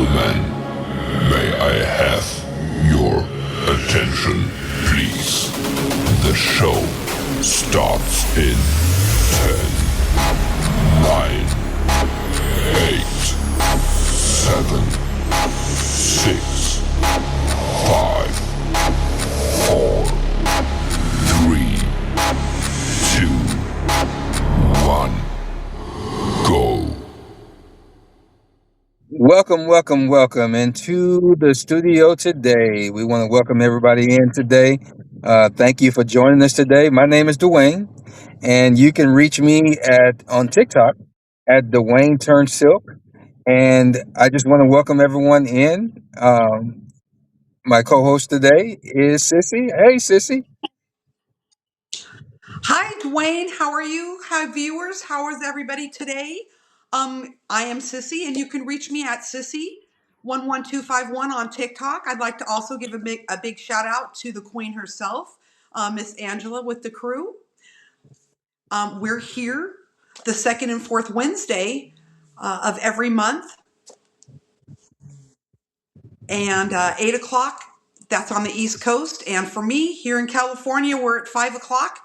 Gentlemen, may I have your attention, please? The show starts in 10, 9, 8, 7, 6, 5, 4, 3, 2, 1, go. Welcome into the studio today. We want to welcome everybody in today. Thank you for joining us today. My name is Dwayne, and you can reach me at on TikTok at Dwayne Turn Silk. And I just want to welcome everyone in. My co-host today is Sissy. Hey, Sissy. Hi, Dwayne. How are you? Hi, viewers. How is everybody today? I am Sissy, and you can reach me at Sissy11251 on TikTok. I'd like to also give a big shout out to the Queen herself, Miss Angela, with the crew. We're here the second and fourth Wednesday of every month, and 8 o'clock. That's on the East Coast, and for me here in California, we're at 5 o'clock.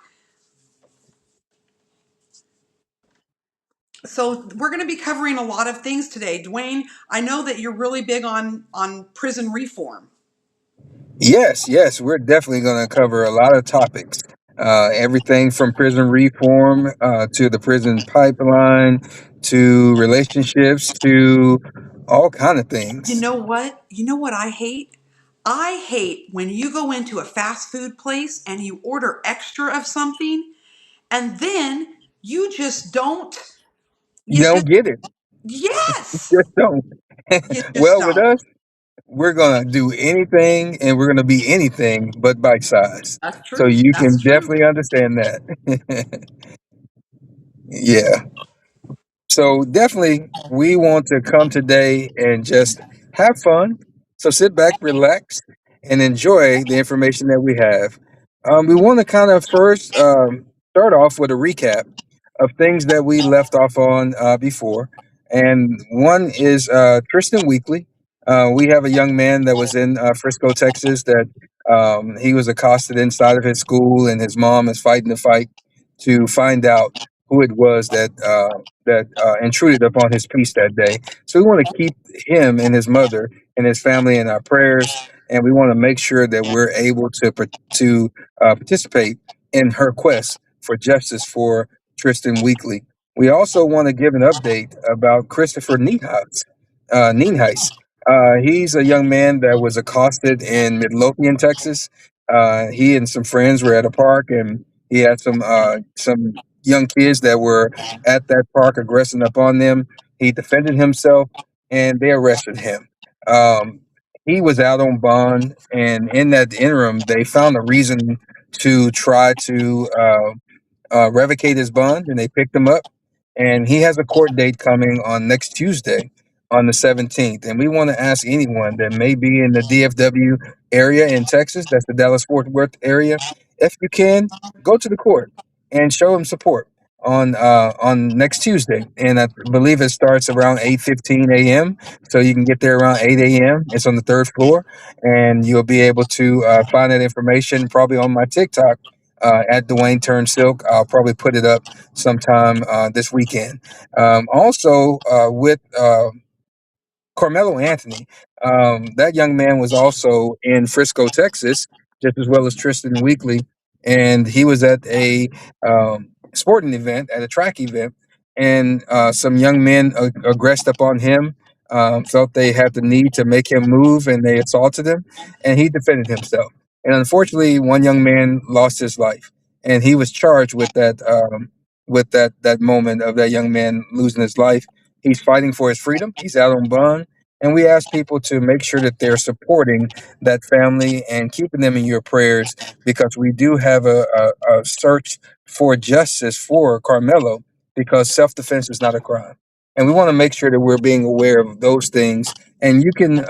So we're going to be covering a lot of things today. Dwayne, I know that you're really big on prison reform. Yes, we're definitely going to cover a lot of topics. Everything from prison reform to the prison pipeline to relationships to all kind of You things. know what? You know what I hate? I hate when you go into a fast food place and you order extra of something and then you just don't You you don't just get it. yes, Just don't. you just Well, with don't. us, we're going to do anything and we're going to be anything but bite size. That's So true. you That's can true. definitely understand that. Yeah. So definitely, we want to come today and just have fun. So sit back, relax, and enjoy the information that we have. We want to kind of first start off with a recap of things that we left off on before, and one is Tristan Weekly. We have a young man that was in Frisco, Texas, that he was accosted inside of his school, and his mom is fighting the fight to find out who it was that intruded upon his peace that day. So we want to keep him and his mother and his family in our prayers, and we want to make sure that we're able to participate in her quest for justice for Tristan Weekly. We also want to give an update about Christopher Nienhuis. He's a young man that was accosted in Midlothian, Texas. He and some friends were at a park, and he had some young kids that were at that park aggressing upon them. He defended himself, and they arrested him. Um, he was out on bond, and in that interim, they found a reason to try to revocate his bond, and they picked him up. And he has a court date coming on next Tuesday, on the 17th. And we want to ask anyone that may be in the DFW area in Texas, that's the Dallas Fort Worth area, if you can, go to the court and show him support on next Tuesday. And I believe it starts around 8:15 a.m. So you can get there around 8 a.m. It's on the third floor, and you'll be able to find that information probably on my TikTok at Dwayne Turn Silk. I'll probably put it up sometime this weekend. Also, with Carmelo Anthony, that young man was also in Frisco, Texas, just as well as Tristan Weekly, and he was at a sporting event, at a track event, and some young men aggressed upon him. Felt they had the need to make him move, and they assaulted him, and he defended himself. And unfortunately, one young man lost his life, and he was charged with that moment of that young man losing his life. He's fighting for his freedom. He's out on bond, and we ask people to make sure that they're supporting that family and keeping them in your prayers, because we do have a search for justice for Carmelo, because self defense is not a crime. And we want to make sure that we're being aware of those things. And you can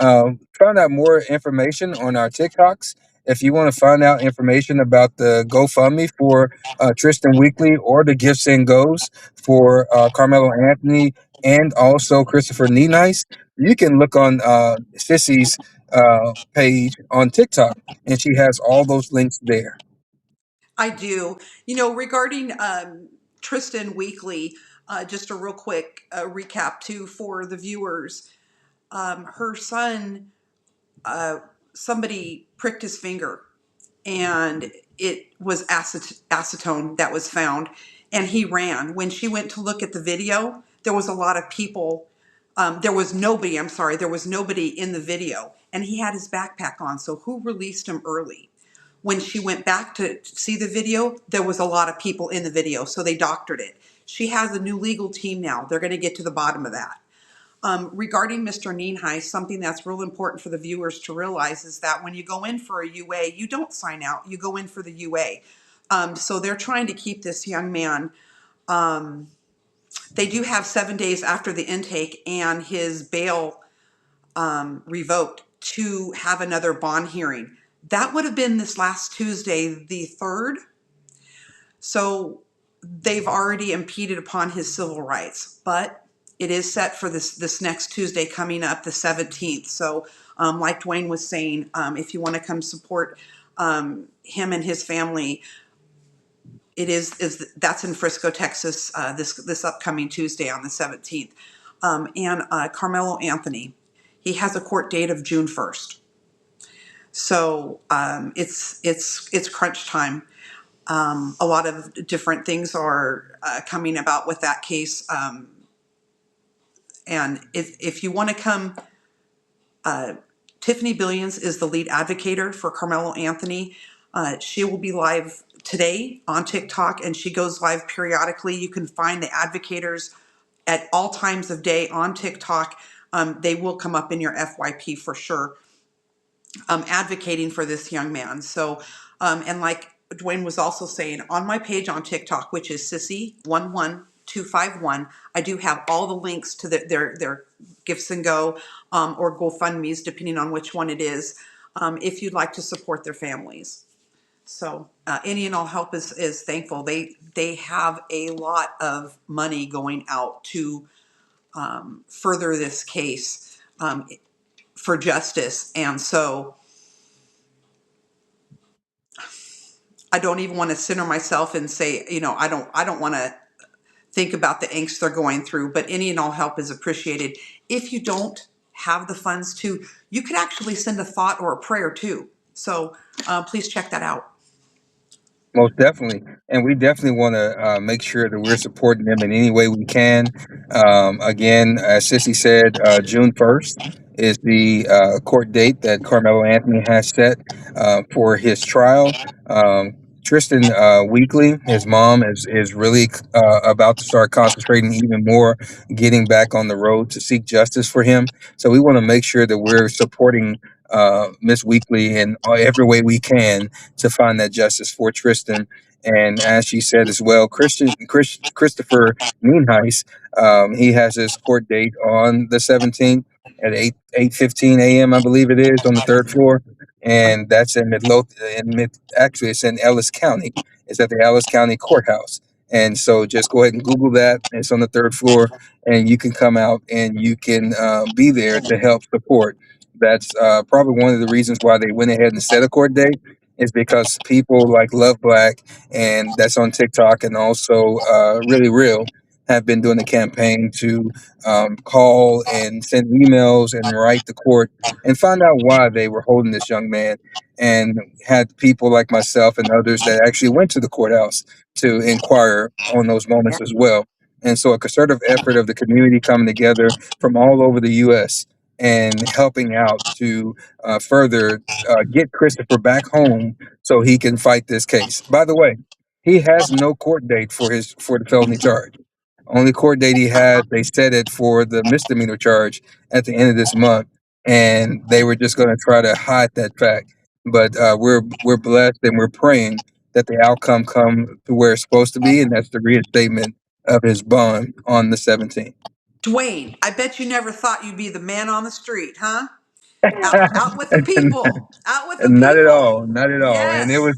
find out more information on our TikToks. If you want to find out information about the GoFundMe for Tristan Weekly, or the Gifts and Goes for Carmelo Anthony, and also Christopher Nice, you can look on Sissy's page on TikTok, and she has all those links there. I do. Regarding Tristan Weekly, just a real quick recap too for the viewers. Her son, somebody pricked his finger, and it was acetone that was found, and he ran. When she went to look at the video, there was a lot of people. There was nobody. I'm sorry, there was nobody in the video, and he had his backpack on. So who released him early? When she went back to see the video, there was a lot of people in the video, so they doctored it. She has a new legal team now. They're going to get to the bottom of that. Regarding Mr. Nienhuis, something that's real important for the viewers to realize is that when you go in for a UA, you don't sign out. You go in for the UA. So they're trying to keep this young man. They do have 7 days after the intake and his bail revoked to have another bond hearing. That would have been this last Tuesday, the 3rd. So they've already impeded upon his civil rights, but it is set for this next Tuesday coming up, the 17th. So like DWAYNE was saying, if you want to come support him and his family, that's in Frisco, Texas, this upcoming Tuesday on the 17th. And Carmelo Anthony, he has a court date of June 1st. So it's crunch time. A lot of different things are coming about with that case. And if you want to come, Tiffany Billions is the lead advocator for Carmelo Anthony. She will be live today on TikTok, and she goes live periodically. You can find the advocators at all times of day on TikTok. They will come up in your FYP for sure, advocating for this young man. So, and like DWAYNE was also saying, on my page on TikTok, which is Sissy11251, I do have all the links to their Gifts and Go or GoFundMe's, depending on which one it is, if you'd like to support their families. So any and all help is thankful. They have a lot of money going out to further this case for justice, and so I don't even want to center myself and say, I don't want to think about the angst they're going through, but any and all help is appreciated. If you don't have the funds to, you could actually send a thought or a prayer too. So please check that out. Most definitely, and we definitely want to make sure that we're supporting them in any way we can. Again, as Sissy said, June 1st is the court date that Carmelo Anthony has set for his trial. Tristan Weekly, his mom, is really about to start concentrating even more, getting back on the road to seek justice for him. So we want to make sure that we're supporting Miss Weekly in every way we can to find that justice for Tristan. And as she said as well, Christopher Nienhuis, he has his court date on the 17th at 8:15 a.m. I believe it is on the third floor, and that's in actually it's in Ellis County. It's at the Ellis County Courthouse. And so just go ahead and Google that. It's on the third floor, and you can come out and you can be there to help support. That's probably one of the reasons why they went ahead and set a court date, is because people like Love Black, and that's on TikTok, and also Really Real, have been doing a campaign to call and send emails and write the court and find out why they were holding this young man, and had people like myself and others that actually went to the courthouse to inquire on those moments as well. And so a concerted effort of the community coming together from all over the U.S. and helping out to further get Christopher back home so he can fight this case. By the way, he has no court date for the felony charge. Only court date he had, they set it for the misdemeanor charge at the end of this month, and they were just going to try to hide that fact. But we're blessed, and we're praying that the outcome come to where it's supposed to be, and that's the reinstatement of his bond on the 17th. DWAYNE, I bet you never thought you'd be the man on the street, huh? Out with the people. Out with the Not at all, people. not at all. And Yes.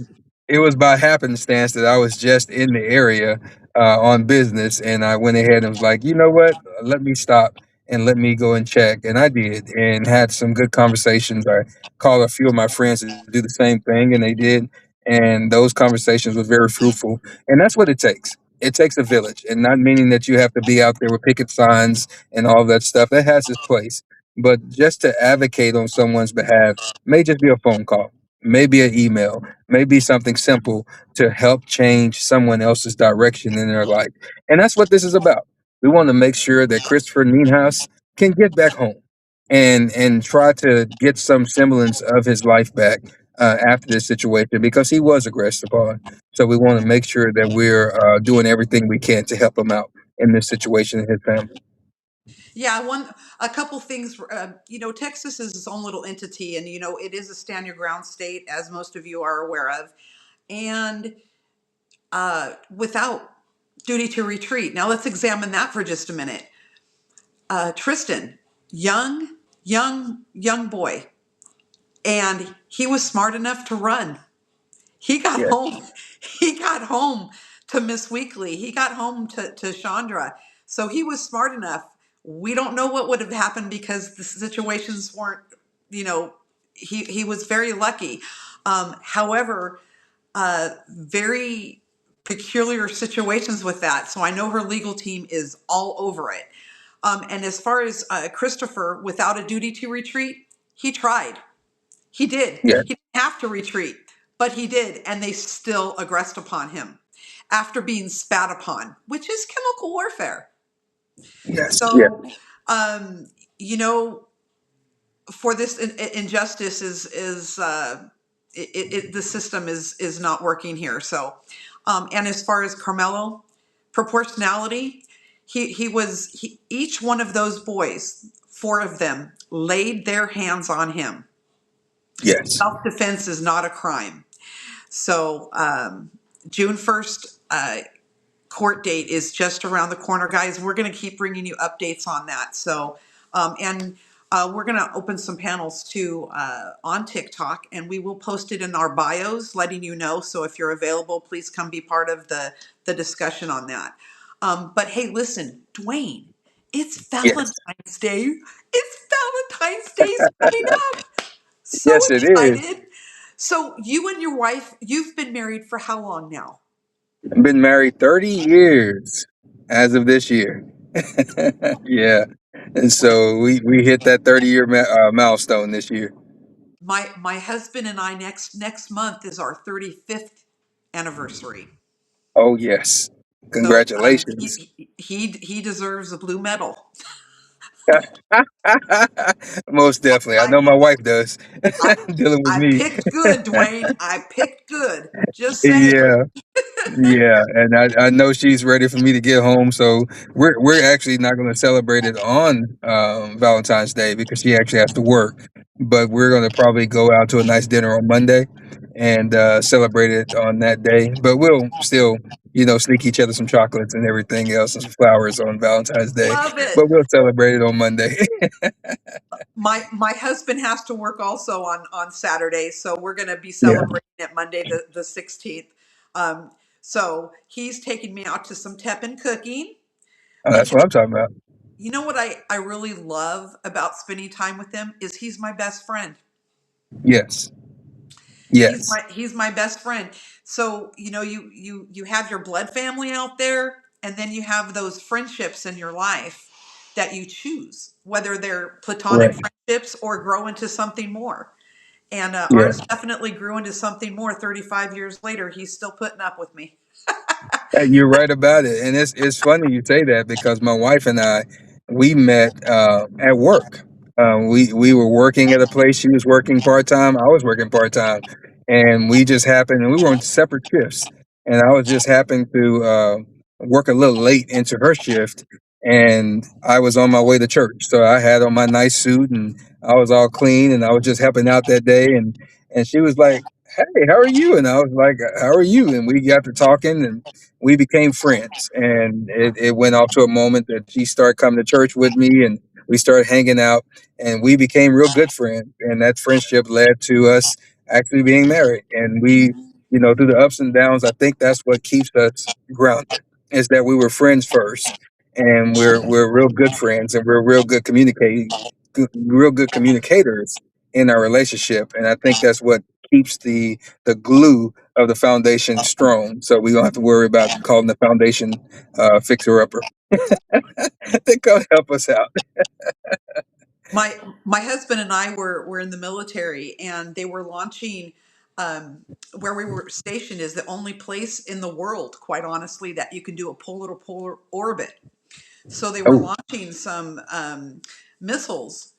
it was by happenstance that I was just in the area on business, and I went ahead and was like, you know what, let me stop and let me go and check, and I did, and had some good conversations. I called a few of my friends to do the same thing, and they did, and those conversations were very fruitful, and that's what it takes. It takes a village, and not meaning that you have to be out there with picket signs and all that stuff. That has its place, but just to advocate on someone's behalf may just be a phone call, maybe an email, maybe something simple to help change someone else's direction in their life. And that's what this is about. We want to make sure that Christopher Nienhuis can get back home and try to get some semblance of his life back after this situation, because he was aggressed upon. So we want to make sure that we're doing everything we can to help him out in this situation and his family. Yeah, one a couple things. Texas is its own little entity, and it is a stand your ground state, as most of you are aware of, and without duty to retreat. Now let's examine that for just a minute. Tristan, young boy, and he was smart enough to run. He got Yes, home. He got home to Miss Weekly. He got home to Chandra. So he was smart enough. We don't know what would have happened because the situations weren't, you know, he was very lucky. However, very peculiar situations with that. So I know her legal team is all over it. And as far as Christopher, without a duty to retreat, he tried. He did. yes, He didn't have to retreat, but he did, and they still aggressed upon him after being spat upon, which is chemical warfare. yes, So, um, you know, for this injustice the system is not working here. So, and as far as Carmelo, proportionality, each one of those boys, four of them, laid their hands on him. yes, Self defense is not a crime. So June 1st court date is just around the corner, guys. We're going to keep bringing you updates on that. So, and we're going to open some panels too on TikTok, and we will post it in our bios, letting you know. So if you're available, please come be part of the discussion on that. But hey, listen, Dwayne, it's yes, Valentine's Day. It's Valentine's Day's coming up. So yes, it is. excited. So you and your wife, you've been married for how long now? I've been married 30 years as of this year. Yeah. And so we hit that 30-year milestone this year. My husband and I next month is our 35th anniversary. Oh, yes. So Congratulations. he deserves a blue medal. Most definitely. I I know my wife does, I, dealing with I me. picked good, Dwayne. I picked good. Just saying. Yeah. Yeah, and I know she's ready for me to get home, so we're actually not going to celebrate it on Valentine's Day because she actually has to work. But we're going to probably go out to a nice dinner on Monday and celebrate it on that day. But we'll still, sneak each other some chocolates and everything else and some flowers on Valentine's Day. Love it. But we'll celebrate it on Monday. My husband has to work also on Saturday, so we're going to be Yeah, celebrating it Monday the 16th. Um, so he's taking me out to some Teppan cooking that's because what I'm talking about. you know what I really love about spending time with him is he's my best friend. Yes, He's yes, my best friend. So, you have your blood family out there, and then you have those friendships in your life that you choose, whether they're platonic right. friendships or grow into something more. And Yeah. ours definitely grew into something more 35 years later. He's still putting up with me. You're right about it, and it's funny you say that because my wife and I we met at work. We were working at a place. She was working part time. I was working part time, and we just happened. And we were on separate shifts, and I was just happened to work a little late into her shift, and I was on my way to church. So I had on my nice suit, and I was all clean, and I was just helping out that day, and she was like, "Hey, how are you?" And I was like, "How are you?" And we got to talking, and we became friends, and it went off to a moment that she started coming to church with me, and we started hanging out, and we became real good friends, and that friendship led to us actually being married, and we through the ups and downs, I think that's what keeps us grounded. is that we were friends first, and we're real good friends, and we're real good communicators in our relationship. And I think that's what keeps the glue of the foundation strong. So we don't have to worry about calling the foundation fixer upper. They come help us out. My my husband and I were in the military, and they were launching. Um, where we were stationed is the only place in the world, quite honestly, that you can do a polar orbit. So they were Oh, launching some missiles,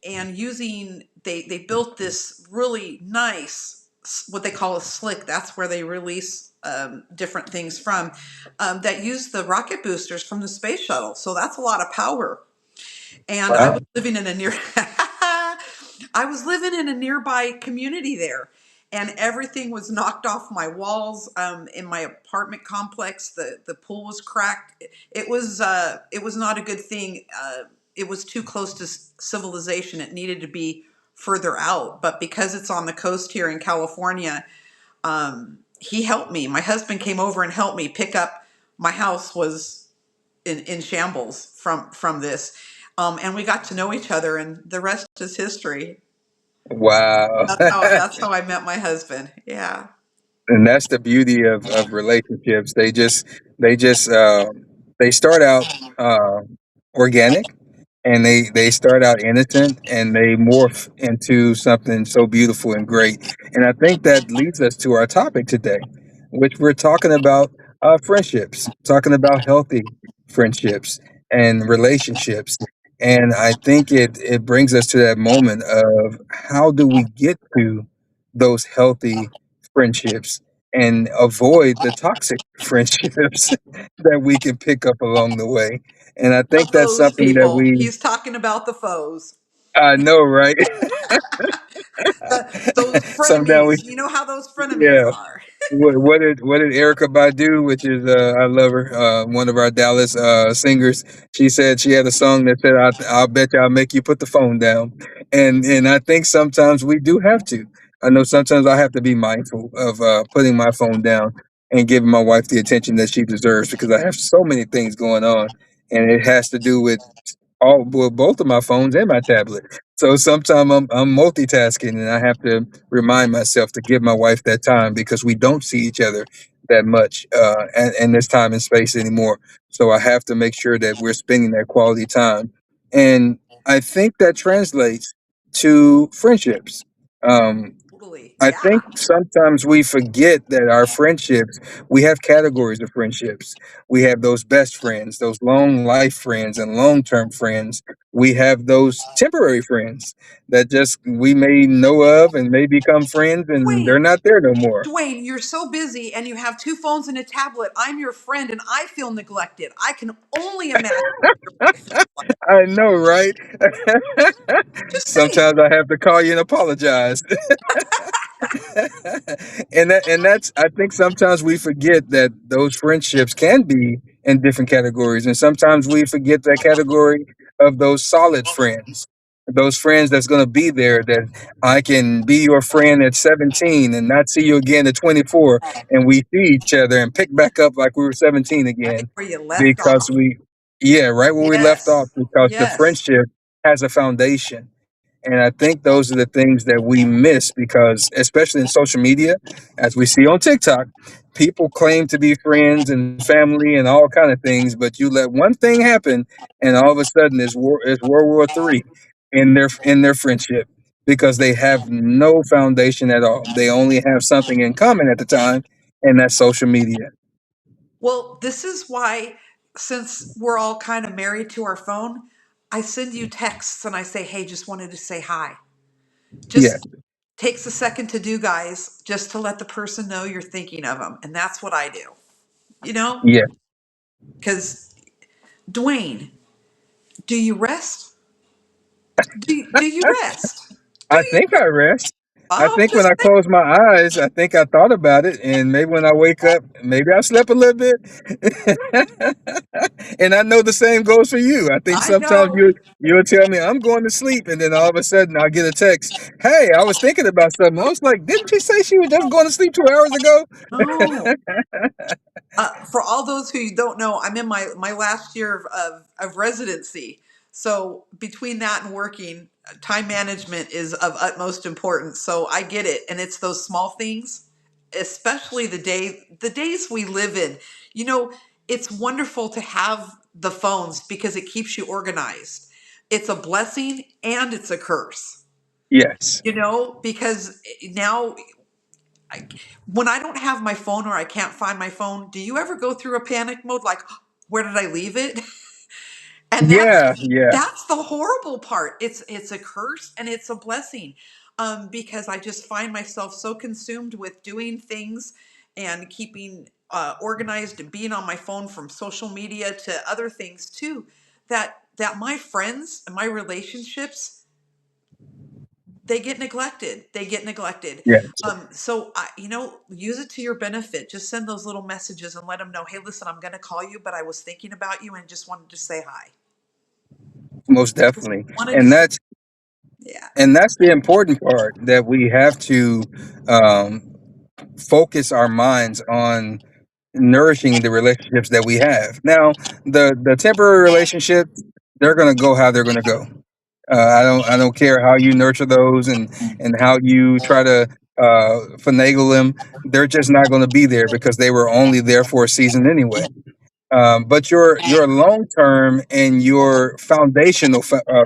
and using they built this really nice what they call a slick. That's where they release different things from, that use the rocket boosters from the space shuttle. So that's a lot of power. And I was wow. living in a near I was living in a nearby community there, and everything was knocked off my walls. In my apartment complex, the pool was cracked. It was not a good thing. It was too close to civilization. It needed to be further out, but because it's on the coast here in California, he helped me. My husband came over and helped me pick up. My house was in shambles from this, and we got to know each other, and the rest is history. Wow. That's how I met my husband. Yeah. And that's the beauty of relationships. They just they start out uh, organic, and they start out innocent, and they morph into something so beautiful and great. And I think that leads us to our topic today, which we're talking about friendships, talking about healthy friendships and relationships. And I think it brings us to that moment of how do we get to those healthy friendships and avoid the toxic friendships that we can pick up along the way. And I The think that's foes, something that people. we, He's talking about the foes. I know, right? Those Sometimes we, frenemies. You know how those frenemies yeah. are. What did Erica Badu, which is I love her, one of our Dallas singers. She said she had a song that said, "I'll bet you I'll make you put the phone down," and I think sometimes we do have to. I know sometimes I have to be mindful of putting my phone down and giving my wife the attention that she deserves because I have so many things going on, and it has to do with all well, both of my phones and my tablet. So sometimes I'm multitasking, and I have to remind myself to give my wife that time because we don't see each other that much and this time and space anymore. So I have to make sure that we're spending that quality time, and I think that translates to friendships. Um, Totally. I Yeah. think sometimes we forget that our friendships, we have categories of friendships. We have those best friends, those long life friends and long term friends. We have those temporary friends that just we may know of and may become friends and they're Dwayne, not there no more. Dwayne, you're so busy and you have two phones and a tablet. I'm your friend and I feel neglected. I can only imagine what your wife feels like. I know, right? Just saying. Sometimes I have to call you and apologize. And that's I think sometimes we forget that those friendships can be in different categories, and sometimes we forget that category of those solid friends, those friends that's going to be there, that I can be your friend at 17 and not see you again at 24, and we see each other and pick back up like we were 17 Right again where you left because off. we yeah, right where we left off, Yes. because the Yes. friendship has a foundation. And I think those are the things that we miss because, especially in social media, as we see on TikTok, people claim to be friends and family and all kind of things, but you let one thing happen, and all of a sudden it's World War III in their friendship because they have no foundation at all. They only have something in common at the time, and that's social media. Well, this is why, since we're all kind of married to our phone, I send you texts and I say, hey, just wanted to say hi. Yeah, Just takes a second to do, guys, just to let the person know you're thinking of them. And that's what I do, you know? yeah. Because, Dwayne, do you rest? Do you rest? Do I you? think I rest. I I'm think when just I close my eyes, I think I thought about it, and maybe when I wake up, maybe I slept a little bit. And I know the same goes for you. I think I sometimes know. you'll tell me I'm going to sleep, and then all of a sudden I'll get a text. Hey, I was thinking about something. I was like, didn't she say she was just going to sleep 2 hours ago? No. For all those who don't know, I'm in my last year of residency. So between that and working, time management is of utmost importance. So I get it. And it's those small things, especially the days we live in. You know, it's wonderful to have the phones because it keeps you organized. It's a blessing and it's a curse. Yes. You know, because now I, when I don't have my phone or I can't find my phone, do you ever go through a panic mode like, where did I leave it? And Yeah. Yeah. that's the horrible part. It's a curse and it's a blessing, because I just find myself so consumed with doing things and keeping organized and being on my phone from social media to other things too, that my friends and my relationships, they get neglected. They get neglected. Yes. So use it to your benefit. Just send those little messages and let them know, hey, listen, I'm going to call you, but I was thinking about you and just wanted to say hi. Most Just definitely. wanted to And say, that's yeah, and that's the important part, that we have to um, focus our minds on nourishing the relationships that we have. Now, the temporary relationships, they're going to go how they're going to go. I don't care how you nurture those, and how you try to finagle them. They're just not going to be there because they were only there for a season anyway. But your long term and your foundational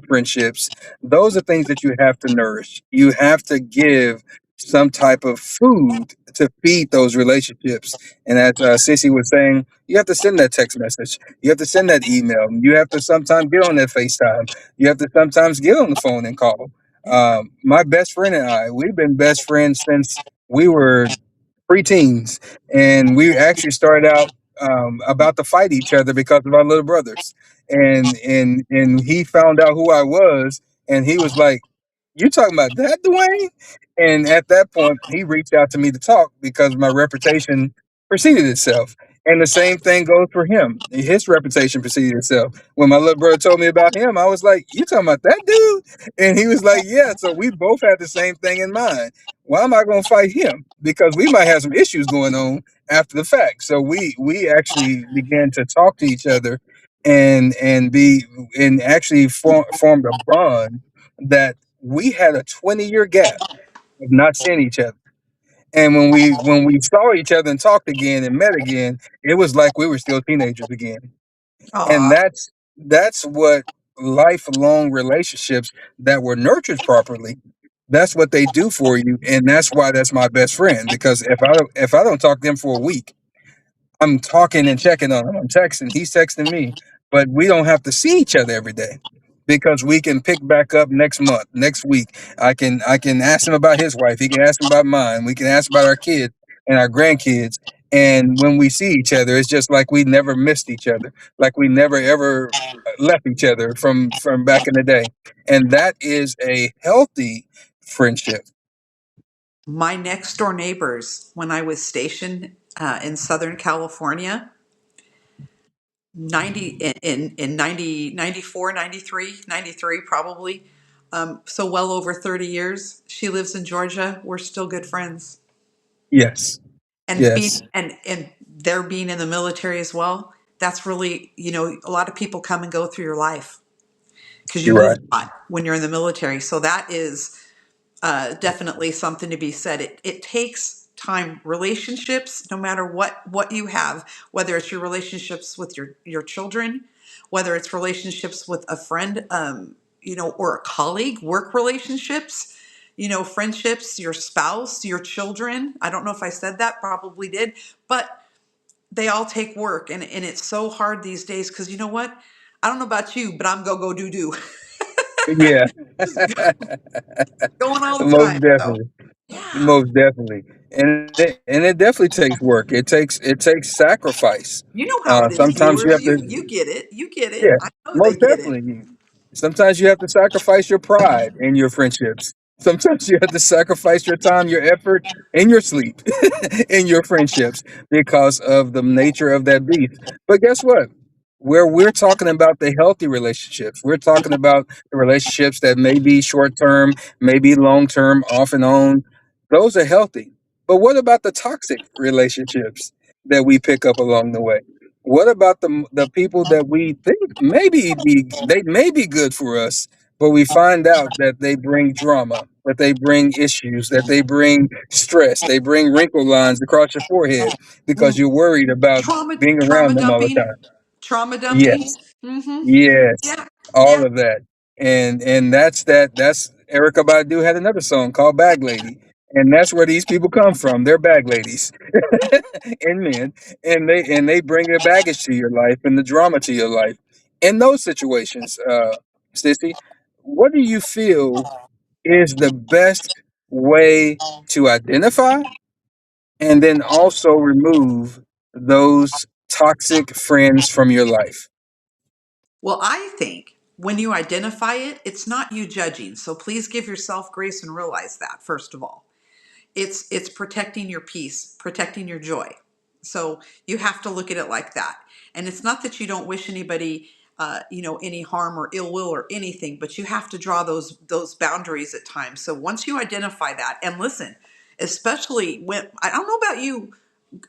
friendships, those are things that you have to nourish. You have to give some type of food to feed those relationships. And as Sissy was saying, you have to send that text message. You have to send that email. You have to sometimes get on that FaceTime. You have to sometimes get on the phone and call. yeah. My best friend and I, we've been best friends since we were preteens, and we actually started out about to fight each other because of our little brothers. And he found out who I was, and he was like, "You talking about that, Dwayne?" And at that point, he reached out to me to talk because my reputation preceded itself. And the same thing goes for him. His reputation preceded itself. When my little brother told me about him, I was like, "You talking about that dude?" And he was like, "Yeah." So we both had the same thing in mind. Why am I going to fight him? Because we might have some issues going on after the fact. So we actually began to talk to each other, and actually formed a bond that we had a 20-year gap of not seeing each other. And when we saw each other and talked again and met again, it was like we were still teenagers again. And Aw, that's what lifelong relationships that were nurtured properly, that's what they do for you. And that's why that's my best friend, because if I don't talk to them for a week, I'm talking and checking on him. I'm texting. He's texting me, but we don't have to see each other every day because we can pick back up next month, next week. I can ask him about his wife. He can ask him about mine. We can ask about our kids and our grandkids. And when we see each other, it's just like we never missed each other, like we never ever left each other from back in the day. And that is a healthy friendship. my next door neighbors, when I was stationed in Southern California, 90 in 90 94 93 93 probably, so well over 30 years. She lives in Georgia. We're still good friends. Yes. And being Yes. and they're being in the military as well. That's really, a lot of people come and go through your life because you You're move right. a lot when you're in the military. So that is definitely something to be said. It takes time. Relationships, no matter what you have, whether it's your relationships with your children, whether it's relationships with a friend, or a colleague, work relationships, friendships, your spouse, your children. I don't know if I said that, probably did, but they all take work, and it's so hard these days because you know what? I don't know about you, but I'm go do do Yeah. going all the Most time. So definitely. yeah. Most definitely. And it definitely takes work. It takes sacrifice. You know how it is, Sometimes you viewers. have to, You get it. You get it. yeah, I know they most get it. definitely. Sometimes you have to sacrifice your pride in your friendships. Sometimes you have to sacrifice your time, your effort, and your sleep in your friendships because of the nature of that beast. But guess what? Where we're talking about the healthy relationships, we're talking about the relationships that may be short term, maybe long term, off and on. Those are healthy. But what about the toxic relationships that we pick up along the way? What about the people that we think they may be good for us, but we find out that they bring drama, that they bring issues, that they bring stress, they bring wrinkle lines across your forehead because Mm. you're worried about being Trauma around them all the dumping. time. Trauma dumping. Yes, Mm-hmm. yes, Yeah. all Yeah. of that, and that's Erica Badu had another song called "Bag Lady," and that's where these people come from. They're bag ladies and men, and they bring the baggage to your life and the drama to your life. In those situations, Sissy, what do you feel is the best way to identify and then also remove those toxic friends from your life? Well, I think when you identify it, it's not you judging. So please give yourself grace and realize that, first of all. It's protecting your peace, protecting your joy. So you have to look at it like that. And it's not that you don't wish anybody any harm or ill will or anything, but you have to draw those boundaries at times. So once you identify that, and listen, especially when I don't know about you,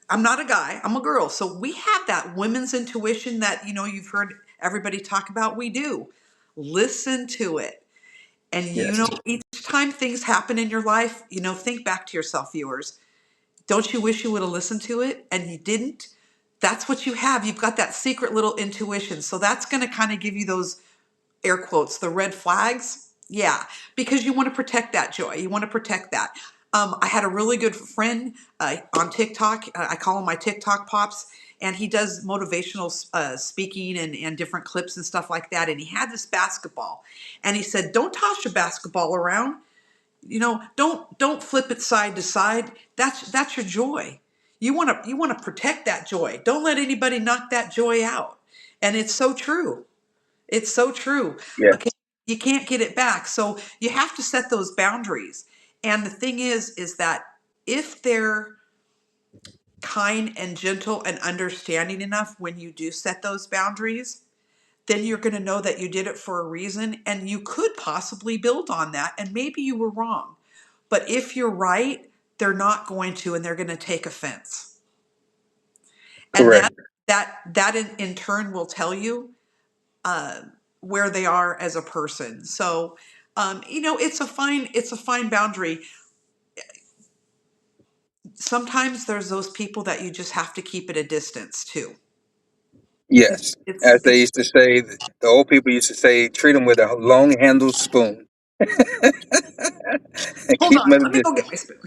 I'm not a guy, I'm a girl. So we have that women's intuition that you've heard everybody talk about. We do. Listen to it. And Yes, each time things happen in your life, think back to yourself, viewers. Don't you wish you would have listened to it and you didn't? That's what you have. You've got that secret little intuition. So that's going to kind of give you those air quotes, the red flags. Yeah, because you want to protect that joy. You want to protect that. I had a really good friend on TikTok. I call him my TikTok pops, and he does motivational speaking and different clips and stuff like that. And he had this basketball, and he said, "Don't toss your basketball around. Don't flip it side to side. That's your joy. You want to protect that joy. Don't let anybody knock that joy out." And it's so true. It's so true. yes, Okay, you can't get it back. So you have to set those boundaries. And the thing is that if they're kind and gentle and understanding enough when you do set those boundaries, then you're going to know that you did it for a reason and you could possibly build on that. And maybe you were wrong. But if you're right, they're not going to, and they're going to take offense. And that correct. that in turn will tell you uh, where they are as a person. So, it's a fine boundary. Sometimes there's those people that you just have to keep at a distance too. It's Yes, it's as they it's. used to say, the old people used to say, treat them with a long handled spoon and Hold keep them on, at a let me go get distance. my spoon.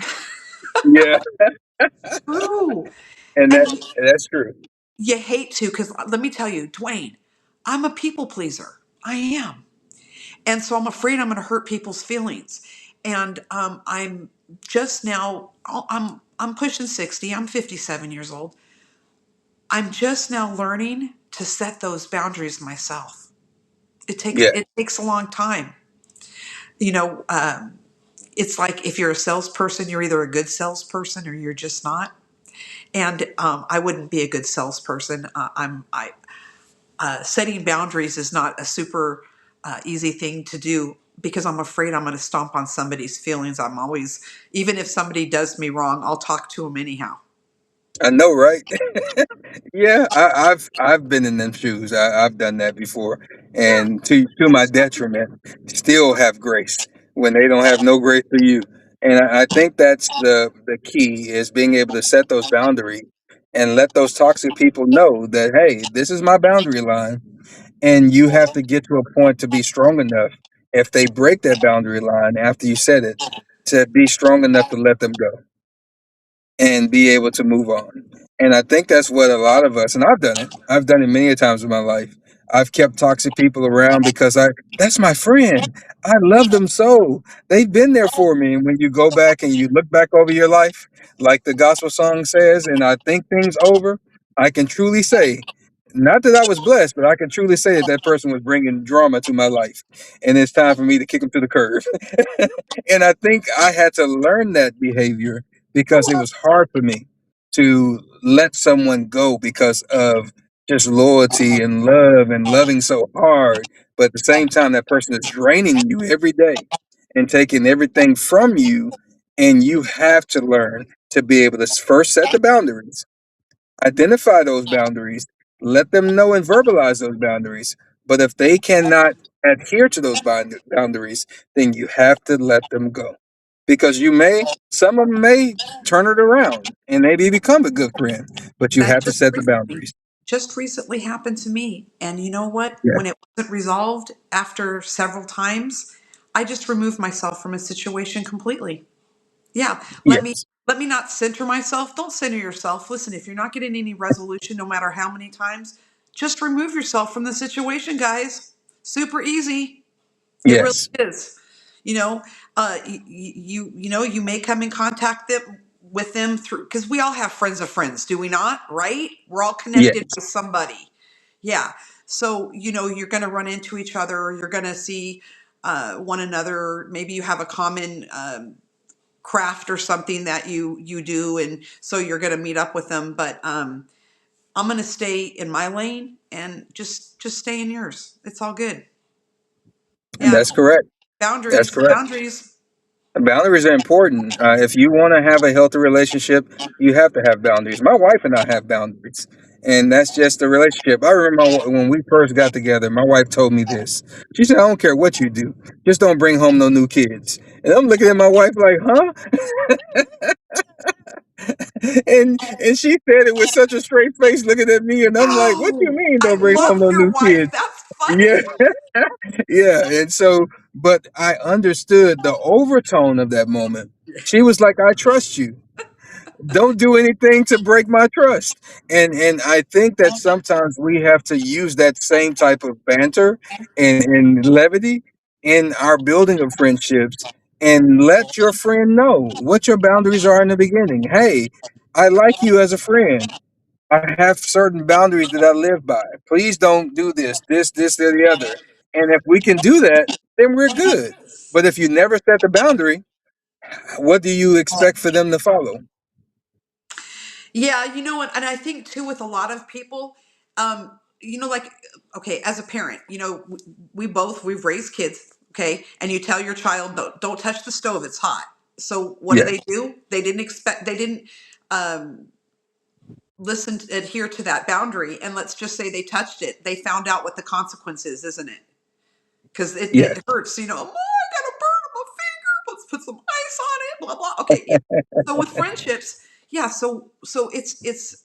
Yeah, True, and and that's true. you hate to because let me tell you, Dwayne, I'm a people pleaser. I am, and so I'm afraid I'm going to hurt people's feelings. And I'm just now. I'm pushing 60. I'm 57 years old. I'm just now learning to set those boundaries myself. It takes Yeah, it takes a long time. You know, it's like if you're a salesperson, you're either a good salesperson or you're just not. And I wouldn't be a good salesperson. I setting boundaries is not a super easy thing to do because I'm afraid I'm going to stomp on somebody's feelings. I'm always, even if somebody does me wrong, I'll talk to them anyhow. I know, right? Yeah, I've been in them shoes. I've done that before, Yeah. and to my detriment, still have grace when they don't have no grace for you. And I think that's the key is being able to set those boundaries and let those toxic people know that hey, this is my boundary line, and you have to get to a point to be strong enough. If they break that boundary line after you set it, to be strong enough to let them go and be able to move on. And I think that's what a lot of us, and I've done it. I've done it many a times in my life. I've kept toxic people around because that's my friend. I love them so. They've been there for me. And when you go back and you look back over your life, like the gospel song says, and I think things over, I can truly say Not that I was blessed, but I can truly say that that person was bringing drama to my life, and it's time for me to kick him to the curb. And I think I had to learn that behavior because it was hard for me to let someone go because of just loyalty and love and loving so hard. But at the same time, that person is draining you every day and taking everything from you, and you have to learn to be able to first set the boundaries, identify those boundaries, let them know and verbalize those boundaries. But if they cannot adhere to those boundaries, then you have to let them go. Because some of them may turn it around and maybe become a good friend, but you That have to just set the recently, boundaries. just recently happened to me. And you know what? Yeah. When it wasn't resolved after several times, I just removed myself from a situation completely. Yeah, Yes. let me not center myself. Don't center yourself. Listen, if you're not getting any resolution, no matter how many times, just remove yourself from the situation, guys. Super easy. It really Yes. is. You know, you may come in contact with them through, because we all have friends of friends, do we not? Right? We're all connected Yes. with somebody. Yeah. So you're going to run into each other. You're going to see one another. Maybe you have a common craft or something that you do, and so you're going to meet up with them. But I'm going to stay in my lane and just stay in yours. It's all good. And Yeah. that's correct. That's Boundaries, correct. boundaries. Boundaries are important. If you want to have a healthy relationship, you have to have boundaries. My wife and I have boundaries, and that's just the relationship. I remember when we first got together, my wife told me this. She said, "I don't care what you do, just don't bring home no new kids." And I'm looking at my wife like, "Huh?" And she said it with such a straight face, looking at me, and I'm like, "What you Oh, mean, I don't bring home love no your new wife. kids?" That's Yeah, funny. yeah. And so, but I understood the overtone of that moment. She was like, "I trust you. Don't do anything to break my trust." And I think that sometimes we have to use that same type of banter and levity in our building of friendships, and let your friend know what your boundaries are in the beginning. Hey, I like you as a friend. I have certain boundaries that I live by. Please don't do this, or the other. And if we can do that, then we're good. But if you never set the boundary, what do you expect for them to follow? Yeah, you know what? And I think too, with a lot of people, like, okay, as a parent, we've raised kids, okay, and you tell your child, don't touch the stove, it's hot. So what Yes, do? They didn't um, listen, adhere to that boundary. And let's just say they touched it. They found out what the consequence is, isn't it? Because yes, it hurts, oh, I got a burn on my finger. Let's put some ice on it, blah, blah. Okay. Yeah. So with friendships, yeah. So it's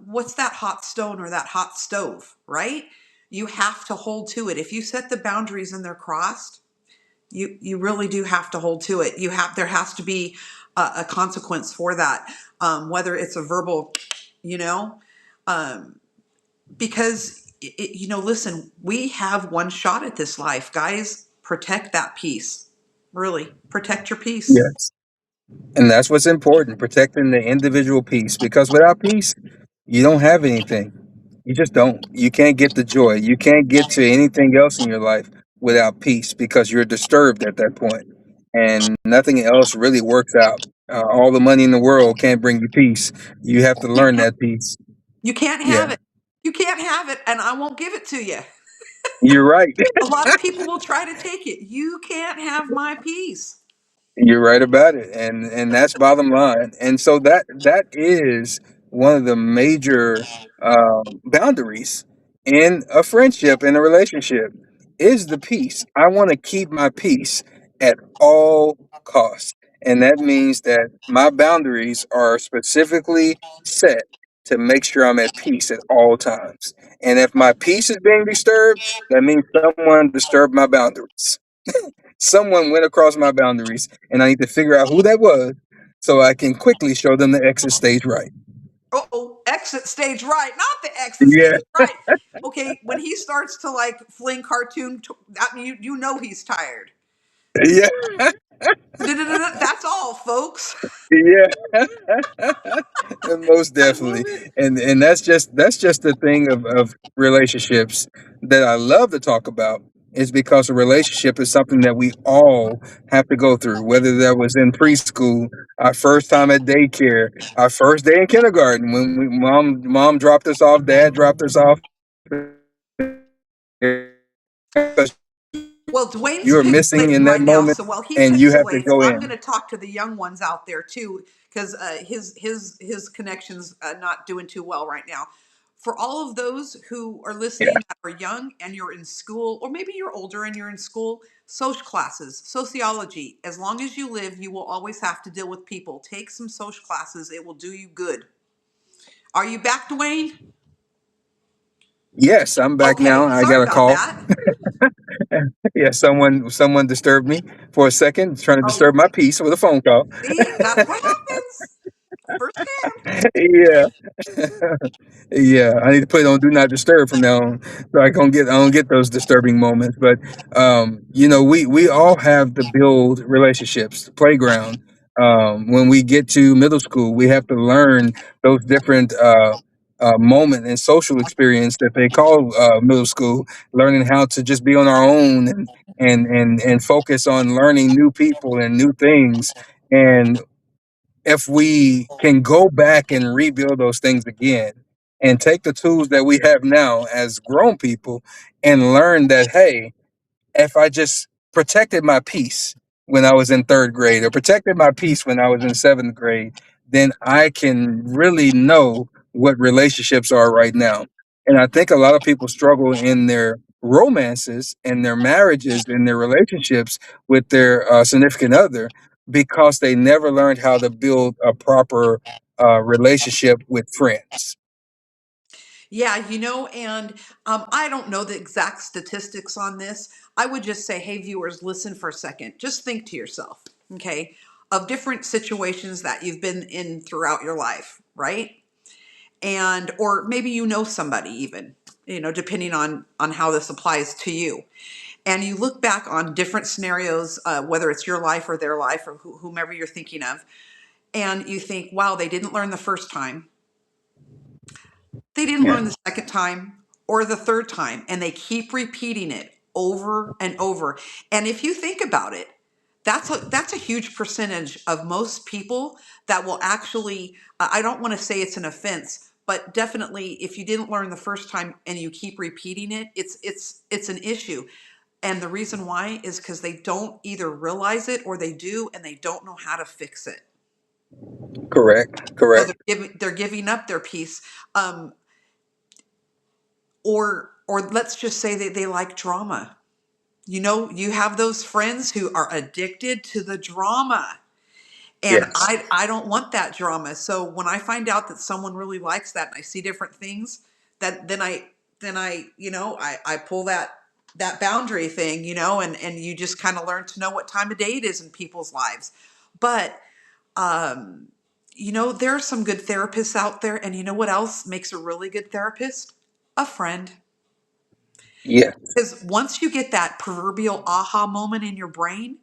what's that hot stone or that hot stove, right? You have to hold to it. If you set the boundaries and they're crossed, you really do have to hold to it. There has to be a consequence for that, whether it's a verbal, you know, um, because listen, we have one shot at this life, guys. Protect that peace. Really, protect your peace. yes. And that's what's important, protecting the individual peace. Because without peace, you don't have anything. You just don't. You can't get the joy. You can't get to anything else in your life without peace because you're disturbed at that point. And nothing else really works out. All the money in the world can't bring you peace. You have to learn that peace. You can't Yeah, have it. You can't have it, and I won't give it to you. you're right. A lot of people will try to take it. You can't have my peace. You're right about it, and that's bottom line. And so that is one of the major boundaries in a friendship, in a relationship, is the peace. I want to keep my peace at all costs, and that means that my boundaries are specifically set to make sure I'm at peace at all times. And if my peace is being disturbed, that means someone disturbed my boundaries. Someone went across my boundaries, and I need to figure out who that was so I can quickly show them the exit stage right. Oh, exit stage right, not the exit Yeah, stage right. Okay, when he starts to like fling cartoon, that you know he's tired. yeah, That's all, folks. yeah. Most I love definitely. it. And that's just the thing of relationships that I love to talk about, is because a relationship is something that we all have to go through, whether that was in preschool, our first time at daycare, our first day in kindergarten when mom dropped us off, dad dropped us off, Well, Dwayne's you're missing in pixelating that right now, moment so while he and you have to pixelates, go I'm going in. to talk to the young ones out there too, because his connection's not doing too well right now. For all of those who are Yeah. listening that are young and you're in school, or maybe you're older and you're in school, social classes, sociology. As long as you live, you will always have to deal with people. Take some social classes; it will do you good. Are you back, Dwayne? Yes, I'm back now. Okay, I sorry got a about call. that. Yeah, someone disturbed me for a second, trying to Oh, disturb my peace with a phone call. see, that's what happens. Firsthand. Yeah. Yeah, I need to put it on do not disturb from now on, so I don't get those disturbing moments. But we all have to build relationships. Playground. When we get to middle school, we have to learn those different moment and social experience that they call middle school. Learning how to just be on our own and focus on learning new people and new things. And if we can go back and rebuild those things again and take the tools that we have now as grown people and learn that, hey, if I just protected my peace when I was in third grade or protected my peace when I was in seventh grade, then I can really know what relationships are right now. And I think a lot of people struggle in their romances and their marriages and their relationships with their significant other because they never learned how to build a proper relationship with friends. Yeah, and I don't know the exact statistics on this. I would just say, hey, viewers, listen for a second. Just think to yourself, okay, of different situations that you've been in throughout your life, right? And or maybe you know somebody even, depending on how this applies to you. And you look back on different scenarios, whether it's your life or their life or whomever you're thinking of, and you think, wow, they didn't learn the first time. They didn't Yeah. learn the second time or the third time, and they keep repeating it over and over. And if you think about it, that's a huge percentage of most people that will actually. I don't want to say it's an offense, but definitely, if you didn't learn the first time and you keep repeating it, it's an issue. And the reason why is because they don't either realize it or they do, and they don't know how to fix it. Correct. So Correct. they're giving up their peace. Um, or let's just say that they like drama. You have those friends who are addicted to the drama, and Yes. I don't want that drama. So when I find out that someone really likes that and I see different things, that then I I pull that boundary thing, and you just kind of learn to know what time of day it is in people's lives. But um there are some good therapists out there, and you know what else makes a really good therapist? A friend. Yeah. Because once you get that proverbial aha moment in your brain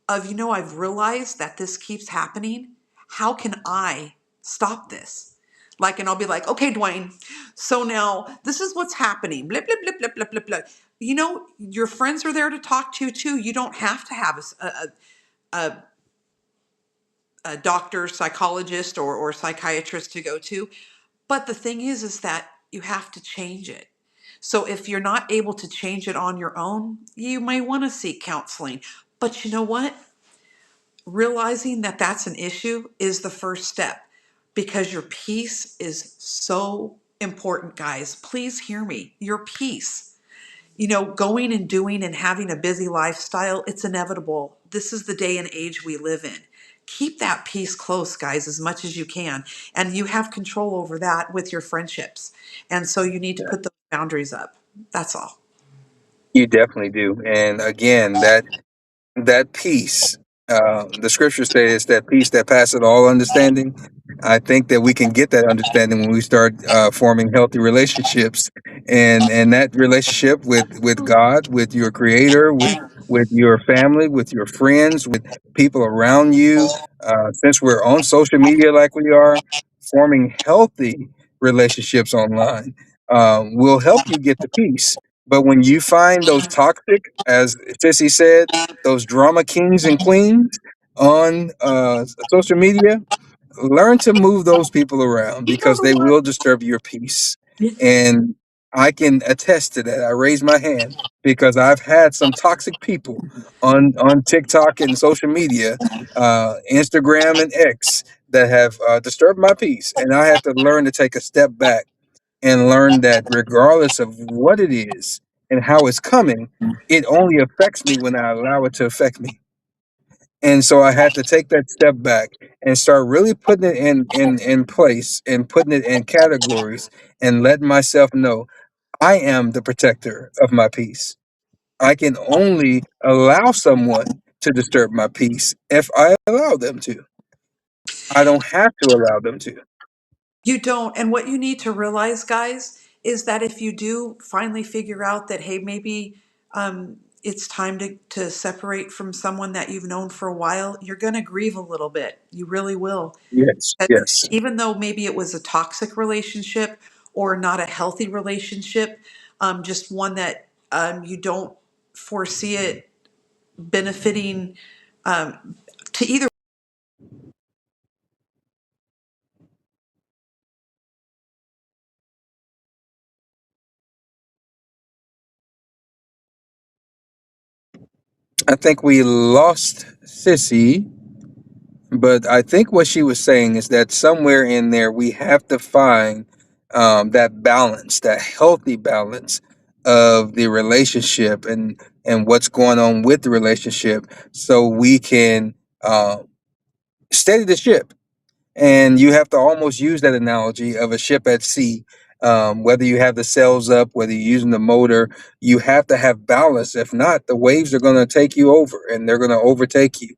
of, I've realized that this keeps happening. How can I stop this? Like, and I'll be like, okay, Dwayne, so now this is what's happening. Blah, blah, blah, blah, blah, blah, blah. Your friends are there to talk to too. You don't have to have a, a doctor, psychologist, or psychiatrist to go to. But the thing is that you have to change it. So if you're not able to change it on your own, you may want to seek counseling. But you know what? Realizing that that's an issue is the first step, because your peace is so important, guys. Please hear me. Your peace. Going and doing and having a busy lifestyle, it's inevitable. This is the day and age we live in. Keep that peace close, guys, as much as you can. And you have control over that with your friendships. And so you need to put those boundaries up. That's all. You definitely do. And again, that peace, the scripture says that peace that passeth all understanding. I think that we can get that understanding when we start forming healthy relationships, and that relationship with God, with your Creator, with your family, with your friends, with people around you. Since we're on social media like we are, forming healthy relationships online will help you get the peace. But when you find those toxic, as Sissy said, those drama kings and queens on social media, learn to move those people around You know because the they one. will disturb your peace. Yeah. And I can attest to that. I raise my hand because I've had some toxic people on TikTok and social media, Instagram and X, that have disturbed my peace. And I have to learn to take a step back and learn that regardless of what it is and how it's coming, it only affects me when I allow it to affect me. And so I had to take that step back and start really putting it in place and putting it in categories and letting myself know I am the protector of my peace. I can only allow someone to disturb my peace if I allow them to. I don't have to allow them to. You don't. And what you need to realize, guys, is that if you do finally figure out that, hey, maybe it's time to separate from someone that you've known for a while, you're going to grieve a little bit. You really will. Yes, yes. Even though maybe it was a toxic relationship or not a healthy relationship, just one that you don't foresee it benefiting to either. I think we lost Sissy, but I think what she was saying is that somewhere in there we have to find that balance, that healthy balance of the relationship and what's going on with the relationship, so we can steady the ship. And you have to almost use that analogy of a ship at sea. Whether you have the sails up, whether you're using the motor, you have to have balance. If not, the waves are going to take you over and they're going to overtake you.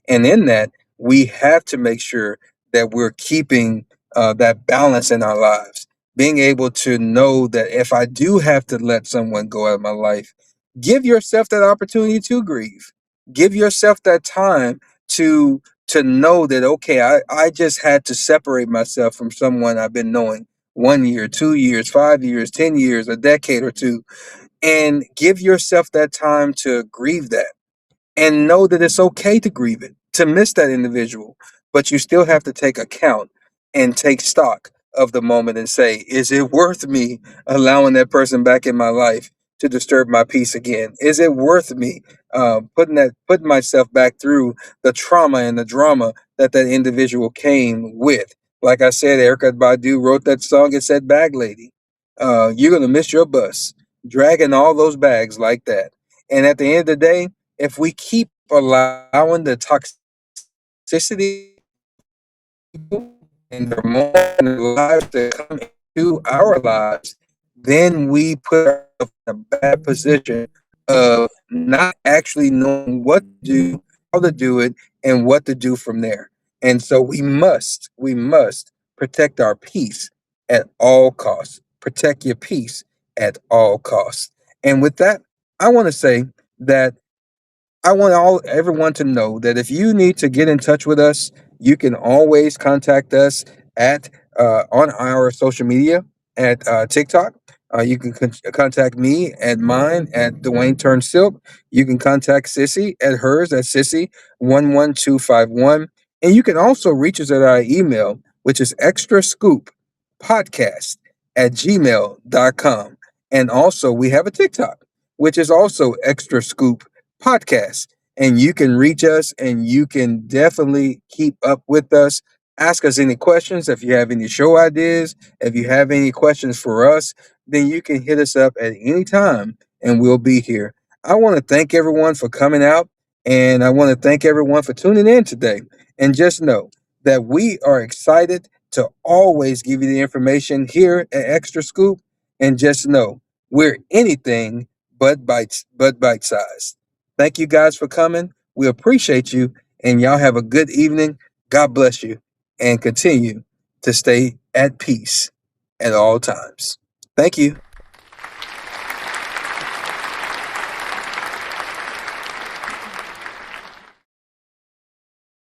And in that, we have to make sure that we're keeping that balance in our lives. Being able to know that if I do have to let someone go out of my life, give yourself that opportunity to grieve. Give yourself that time to know that okay, I just had to separate myself from someone I've been knowing 1 year, 2 years, 5 years, 10 years, a decade or two, and give yourself that time to grieve that and know that it's okay to grieve it, to miss that individual, but you still have to take account and take stock of the moment and say, is it worth me allowing that person back in my life to disturb my peace again? Is it worth me putting myself back through the trauma and the drama that that individual came with? Like I said, Erica Badu wrote that song. It said, "Bag lady, you're gonna miss your bus, dragging all those bags like that." And at the end of the day, if we keep allowing the toxicity and their moment in their lives to come into our lives, then we put ourselves in a bad position of not actually knowing what to do, how to do it, and what to do from there. And so we must protect our peace at all costs. Protect your peace at all costs. And with that, I want to say that I want everyone to know that if you need to get in touch with us, you can always contact us at on our social media at TikTok. You can contact me at mine at Dwayne Turn Silk. You can contact Sissy at hers at Sissy11251. And you can also reach us at our email, which is extra scoop podcast at gmail.com. And also we have a TikTok, which is also extra scoop podcast. And you can reach us and you can definitely keep up with us. Ask us any questions. If you have any show ideas, if you have any questions for us, then you can hit us up at any time and we'll be here. I want to thank everyone for coming out and I want to thank everyone for tuning in today. And just know that we are excited to always give you the information here at Extra Scoop. And just know we're anything but bite sized. Thank you guys for coming. We appreciate you, and y'all have a good evening. God bless you, and continue to stay at peace at all times. Thank you.